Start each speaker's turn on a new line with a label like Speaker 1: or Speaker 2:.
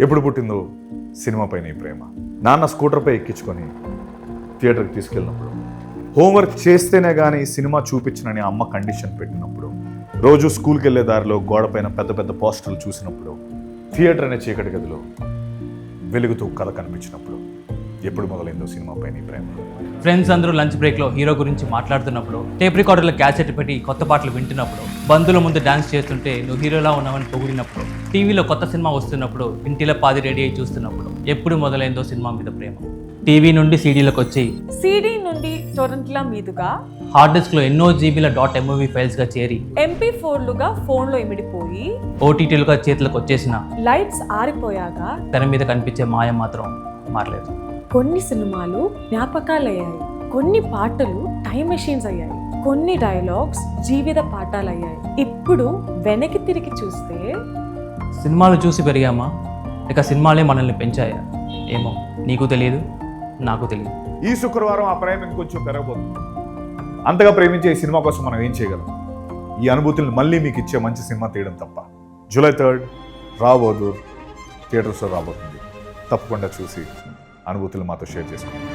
Speaker 1: ఎప్పుడు పుట్టిందో సినిమా పైన ఈ ప్రేమ. నాన్న స్కూటర్పై ఎక్కించుకొని థియేటర్కి తీసుకెళ్ళినప్పుడు, హోంవర్క్ చేస్తేనే కానీ సినిమా చూపించనని అమ్మ కండిషన్ పెట్టినప్పుడు, రోజు స్కూల్కి వెళ్ళే దారిలో గోడపైన పెద్ద పెద్ద పోస్టర్లు చూసినప్పుడు, థియేటర్ అనే చీకటి గదిలో వెలుగుతూ కథ కనిపించినప్పుడు, ఎప్పుడు మొదలైందో సినిమా పైన ఈ ప్రేమ.
Speaker 2: ఫ్రెండ్స్ అందరూ లంచ్ బ్రేక్లో హీరో గురించి మాట్లాడుతున్నప్పుడు, టేప్ రికార్డర్లో క్యాసెట్ పెట్టి కొత్త పాటలు వింటున్నప్పుడు, బంధువుల ముందు డాన్స్ చేస్తుంటే నువ్వు హీరోలా ఉన్నావని పొగిడినప్పుడు, టీవీలో కొత్త సినిమా వస్తున్నప్పుడు, ఇంటిలో పాది రెడీ అయి చూస్తున్నప్పుడు, ఎప్పుడు మొదలైందో సినిమా మీద ప్రేమ. టీవీ నుండి సీడీలకు వచ్చి,
Speaker 3: సీడీ నుండి టొరెంట్ల మీదుగా,
Speaker 2: హార్డ్ డిస్క్లో ఎన్నో జీబీల .mov ఫైల్స్గా చేరి,
Speaker 3: MP4లుగా ఫోన్లో ఇమిడిపోయి,
Speaker 2: ఓటీటీలుగా చేతులకు వచ్చేసిన,
Speaker 3: లైట్స్ ఆరిపోయాక
Speaker 2: తెర మీద కనిపించే మాయ మాత్రం మారలేదు.
Speaker 3: కొన్ని సినిమాలు జ్ఞాపకాలయ్యాయి, కొన్ని పాటలు టైం మెషిన్స్ అయ్యాయి, కొన్ని డైలాగ్స్ జీవిత పాఠాలయ్యాయి. ఇప్పుడు వెనక్కి తిరిగి చూస్తే
Speaker 2: సినిమాలు చూసి పెరిగామా, ఇక సినిమాలే మనల్ని పెంచాయా? ఏమో, నీకు తెలియదు, నాకు తెలియదు.
Speaker 1: ఈ శుక్రవారం ఆ ప్రేమ ఇంకొంచెం పెరగబోతుంది. అంతగా ప్రేమించే ఈ సినిమా కోసం మనం ఏం చేయగలం? ఈ అనుభూతులను మళ్ళీ మీకు ఇచ్చే మంచి సినిమా తీయడం తప్ప. జూలై 3 రాబోదూర్ థియేటర్స్లో రాబోతుంది. తప్పకుండా చూసి అనుభూతులు మాతో షేర్ చేసుకోండి.